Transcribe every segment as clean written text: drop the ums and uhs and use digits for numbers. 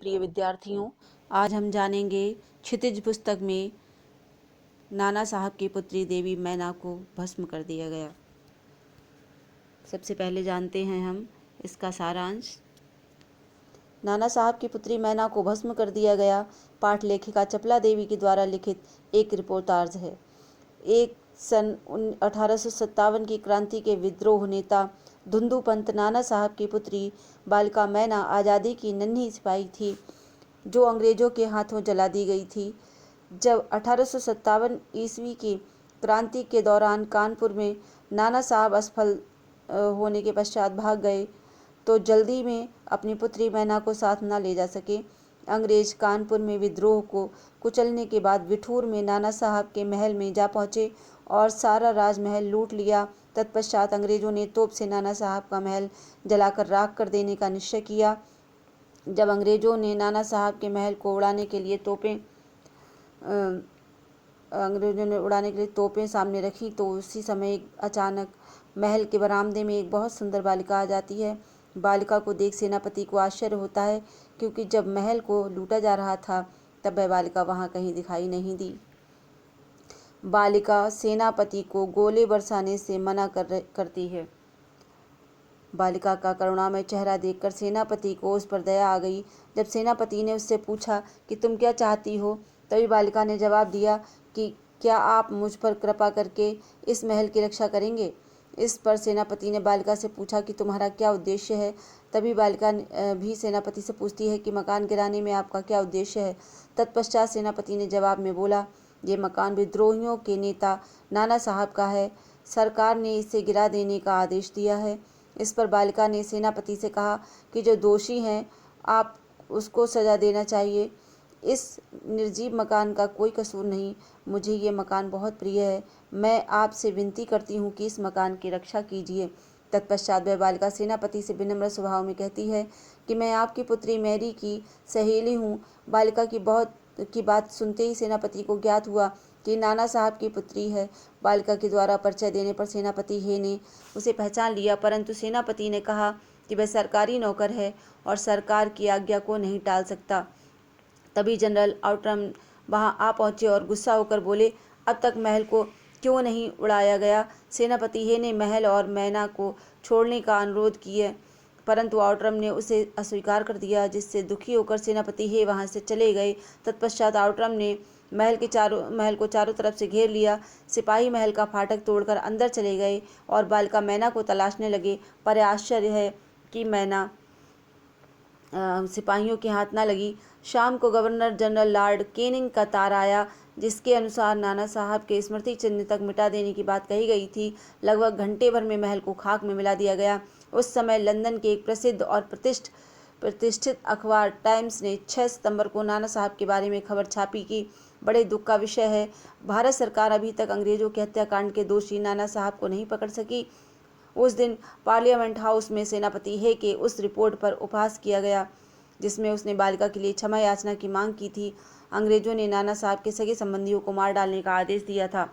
प्रिय विद्यार्थियों, आज हम जानेंगे क्षितिज पुस्तक में नाना साहब की पुत्री देवी मैना को भस्म कर दिया गया। सबसे पहले जानते हैं हम इसका सारांश। नाना साहब की पुत्री मैना को भस्म कर दिया गया पाठ लेखिका चपला देवी के द्वारा लिखित एक रिपोर्टाज है। एक सन 1857 की क्रांति के विद्रोह नेता धुंधु पंत नाना साहब की पुत्री बालिका मैना आज़ादी की नन्ही सिपाही थी जो अंग्रेजों के हाथों जला दी गई थी। जब 1857 ईस्वी की क्रांति के दौरान कानपुर में नाना साहब असफल होने के पश्चात भाग गए तो जल्दी में अपनी पुत्री मैना को साथ न ले जा सके। अंग्रेज कानपुर में विद्रोह को कुचलने के बाद विठूर में नाना साहब के महल में जा पहुंचे और सारा राजमहल लूट लिया। तत्पश्चात अंग्रेजों ने तोप से नाना साहब का महल जलाकर राख कर देने का निश्चय किया। जब अंग्रेजों ने नाना साहब के महल को उड़ाने के लिए तोपें सामने रखी तो उसी समय अचानक महल के बरामदे में एक बहुत सुंदर बालिका आ जाती है। बालिका को देख सेनापति को आश्चर्य होता है क्योंकि जब महल को लूटा जा रहा था तब वह बालिका वहां कहीं दिखाई नहीं दी। बालिका सेनापति को गोले बरसाने से मना करती है। बालिका का करुणामय चेहरा देखकर सेनापति को उस पर दया आ गई। जब सेनापति ने उससे पूछा कि तुम क्या चाहती हो, तभी बालिका ने जवाब दिया कि क्या आप मुझ पर कृपा करके इस महल की रक्षा करेंगे। इस पर सेनापति ने बालिका से पूछा कि तुम्हारा क्या उद्देश्य है। तभी बालिका भी सेनापति से पूछती है कि मकान गिराने में आपका क्या उद्देश्य है। तत्पश्चात सेनापति ने जवाब में बोला, ये मकान विद्रोहियों के नेता नाना साहब का है। सरकार ने इसे गिरा देने का आदेश दिया है। इस पर बालिका ने सेनापति से कहा कि जो दोषी हैं आप उसको सजा देना चाहिए। इस निर्जीव मकान का कोई कसूर नहीं। मुझे ये मकान बहुत प्रिय है। मैं आपसे विनती करती हूँ कि इस मकान की रक्षा कीजिए। तत्पश्चात वह बालिका सेनापति से विनम्र स्वभाव में कहती है कि मैं आपकी पुत्री मैरी की सहेली हूँ। बालिका की बात सुनते ही सेनापति को ज्ञात हुआ कि नाना साहब की पुत्री है। बालिका के द्वारा परिचय देने पर सेनापति हे ने उसे पहचान लिया, परंतु सेनापति ने कहा कि वह सरकारी नौकर है और सरकार की आज्ञा को नहीं टाल सकता। तभी जनरल आउट्रम वहां आ पहुंचे और गुस्सा होकर बोले, अब तक महल को क्यों नहीं उड़ाया गया। सेनापति हे ने महल और मैना को छोड़ने का अनुरोध किया, परंतु आउट्रम ने उसे अस्वीकार कर दिया, जिससे दुखी होकर सेनापति हे वहां से चले गए। तत्पश्चात आउट्रम ने महल को चारों तरफ से घेर लिया। सिपाही महल का फाटक तोड़कर अंदर चले गए और बालिका मैना को तलाशने लगे, पर आश्चर्य है कि मैना सिपाहियों के हाथ न लगी। शाम को गवर्नर जनरल लॉर्ड कैनिंग का तार आया, जिसके अनुसार नाना साहब के स्मृति चिन्ह तक मिटा देने की बात कही गई थी। लगभग घंटे भर में महल को खाक में मिला दिया गया। उस समय लंदन के एक प्रसिद्ध और प्रतिष्ठित अखबार टाइम्स ने 6 सितंबर को नाना साहब के बारे में खबर छापी कि बड़े दुख का विषय है, भारत सरकार अभी तक अंग्रेजों के हत्याकांड के दोषी नाना साहब को नहीं पकड़ सकी। उस दिन पार्लियामेंट हाउस में सेनापति हे के उस रिपोर्ट पर उपहास किया गया जिसमें उसने बालिका के लिए क्षमा याचना की मांग की थी। अंग्रेजों ने नाना साहब के सगे संबंधियों को मार डालने का आदेश दिया था।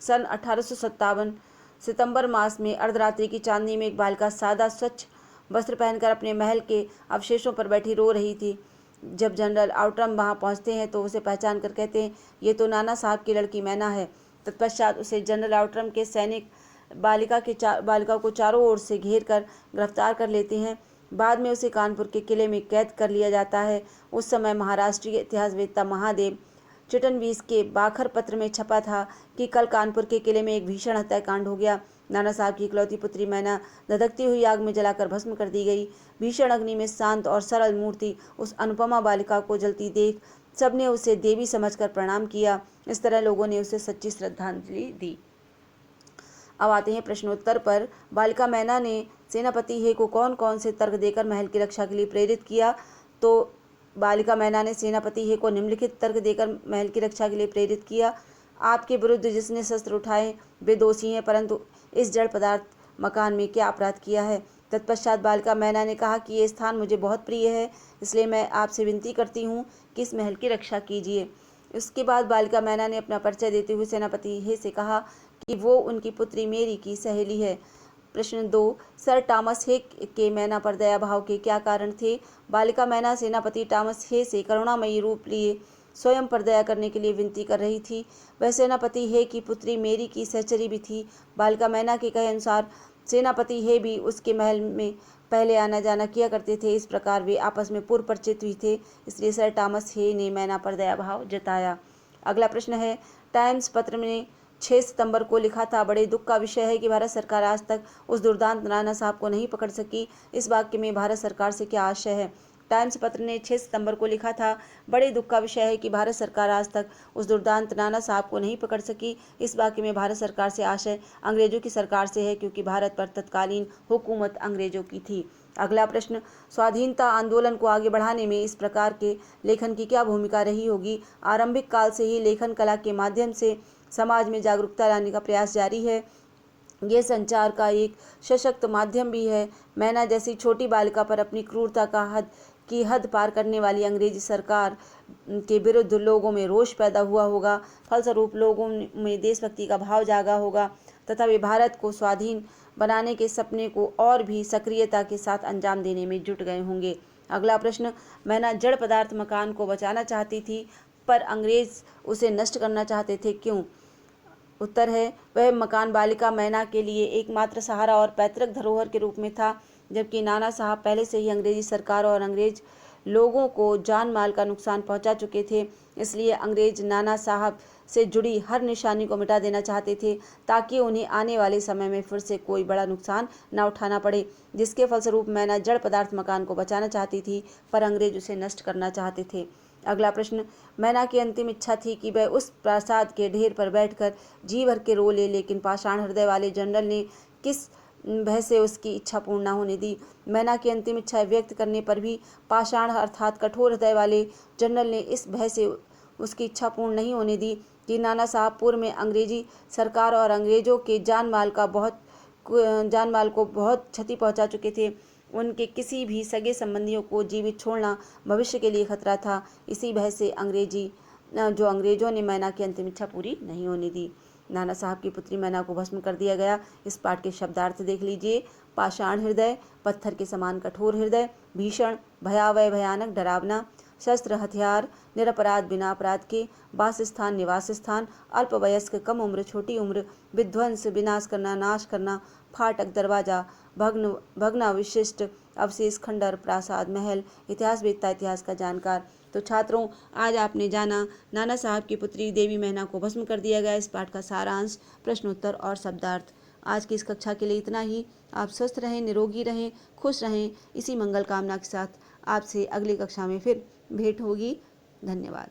सन 1857 सितंबर मास में अर्धरात्रि की चांदनी में एक बालिका सादा स्वच्छ वस्त्र पहनकर अपने महल के अवशेषों पर बैठी रो रही थी। जब जनरल आउट्रम वहां पहुंचते हैं तो उसे पहचान कर कहते हैं, ये तो नाना साहब की लड़की मैना है। तत्पश्चात उसे जनरल आउट्रम के सैनिक बालिका को चारों ओर से घेर कर गिरफ्तार कर लेते हैं। बाद में उसे कानपुर के किले में कैद कर लिया जाता है। उस समय महाराष्ट्रीय इतिहासवेत्ता महादेव चिटनवीस के बाखर पत्र में छपा था कि कल कानपुर के किले में एक भीषण हत्याकांड हो गया। नाना साहब की इकलौती पुत्री मैना धधकती हुई आग में जलाकर भस्म कर दी गई। भीषण अग्नि में शांत और सरल मूर्ति उस अनुपमा बालिका को जलती देख सबने उसे देवी समझकर प्रणाम किया। इस तरह लोगों ने उसे सच्ची श्रद्धांजलि दी। अब आते हैं प्रश्नोत्तर पर। बालिका मैना ने सेनापति हे को कौन कौन से तर्क देकर महल की रक्षा के लिए प्रेरित किया। तो बालिका मैना ने सेनापति हे को निम्नलिखित तर्क देकर महल की रक्षा के लिए प्रेरित किया। आपके विरुद्ध जिसने शस्त्र उठाए वे दोषी हैं, परंतु इस जड़ पदार्थ मकान में क्या अपराध किया है। तत्पश्चात बालिका मैना ने कहा कि ये स्थान मुझे बहुत प्रिय है, इसलिए मैं आपसे विनती करती हूँ कि इस महल की रक्षा कीजिए। उसके बाद बालिका मैना ने अपना परिचय देते हुए सेनापति हे से कहा कि वो उनकी पुत्री मेरी की सहेली है। प्रश्न 2, सर टॉमस हे के मैना पर दया भाव के क्या कारण थे? बालिका मैना सेनापति टॉमस हे से करुणामयी रूप लिए स्वयं पर दया करने के लिए विनती कर रही थी। वह सेनापति हे की पुत्री मेरी की सहचरी भी थी। बालिका मैना के कहे अनुसार सेनापति हे भी उसके महल में पहले आना जाना किया करते थे। इस प्रकार वे आपस में पूर्व परिचित हुई थे, इसलिए सर टॉमस हे ने मैना पर दया भाव जताया। अगला प्रश्न है, टाइम्स पत्र में 6 सितंबर को लिखा था, बड़े दुख का विषय है कि भारत सरकार आज तक उस दुर्दांत नाना साहब को नहीं पकड़ सकी। इस वाक्य में भारत सरकार से क्या आशय है? टाइम्स पत्र ने 6 सितंबर को लिखा था, बड़े दुख का विषय है कि भारत सरकार आज तक उस दुर्दांत नाना साहब को नहीं पकड़ सकी। इस वाक्य में भारत सरकार से आशय अंग्रेजों की सरकार से है, क्योंकि भारत पर तत्कालीन हुकूमत अंग्रेजों की थी। अगला प्रश्न, स्वाधीनता आंदोलन को आगे बढ़ाने में इस प्रकार के लेखन की क्या भूमिका रही होगी? आरंभिक काल से ही लेखन कला के माध्यम से समाज में जागरूकता लाने का प्रयास जारी है। ये संचार का एक सशक्त माध्यम भी है। मैना जैसी छोटी बालिका पर अपनी क्रूरता की हद पार करने वाली अंग्रेजी सरकार के विरुद्ध लोगों में रोष पैदा हुआ होगा। फलस्वरूप लोगों में देशभक्ति का भाव जागा होगा तथा वे भारत को स्वाधीन बनाने के सपने को और भी सक्रियता के साथ अंजाम देने में जुट गए होंगे। अगला प्रश्न, मैना जड़ पदार्थ मकान को बचाना चाहती थी, पर अंग्रेज उसे नष्ट करना चाहते थे, क्यों? उत्तर है, वह मकान बालिका मैना के लिए एकमात्र सहारा और पैतृक धरोहर के रूप में था, जबकि नाना साहब पहले से ही अंग्रेजी सरकार और अंग्रेज लोगों को जान माल का नुकसान पहुंचा चुके थे। इसलिए अंग्रेज नाना साहब से जुड़ी हर निशानी को मिटा देना चाहते थे, ताकि उन्हें आने वाले समय में फिर से कोई बड़ा नुकसान न उठाना पड़े। जिसके फलस्वरूप मैना जड़ पदार्थ मकान को बचाना चाहती थी, पर अंग्रेज उसे नष्ट करना चाहते थे। अगला प्रश्न, मैना की अंतिम इच्छा थी कि वह उस प्रासाद के ढेर पर बैठकर जी भर के रो ले, लेकिन पाषाण हृदय वाले जनरल ने किस भय से उसकी इच्छा पूर्ण न होने दी। मैना की अंतिम इच्छा व्यक्त करने पर भी पाषाण अर्थात कठोर हृदय वाले जनरल ने इस भय से उसकी इच्छा पूर्ण नहीं होने दी कि नाना साहब पूर्व में अंग्रेजी सरकार और अंग्रेजों के जान माल को बहुत क्षति पहुंचा चुके थे। उनके किसी भी सगे संबंधियों को जीवित छोड़ना भविष्य के लिए खतरा था। इसी भय से अंग्रेजों ने मैना की अंतिम इच्छा पूरी नहीं होने दी। नाना साहब की पुत्री मैना को भस्म कर दिया गया। इस पाठ के शब्दार्थ देख लीजिए। पाषाण हृदय, पत्थर के समान कठोर हृदय, भीषण, भयावह, भयानक, डरावना, शस्त्र हथियार, निरपराध, बिना अपराध के, वासस्थान, निवास स्थान, अल्पवयस्क, कम उम्र, छोटी उम्र, विध्वंस, विनाश करना, नाश करना, फाटक, दरवाजा, भग्नावशिष्ट अवशेष, खंडर, प्रासाद, महल, इतिहास वेत्ता, इतिहास का जानकार। तो छात्रों, आज आपने जाना नाना साहब की पुत्री देवी मैना को भस्म कर दिया गया। इस पाठ का सारांश, प्रश्नोत्तर और शब्दार्थ। आज की इस कक्षा के लिए इतना ही। आप स्वस्थ रहें, निरोगी रहें, खुश रहें। इसी मंगल कामना के साथ आपसे अगली कक्षा में फिर भेंट होगी। धन्यवाद।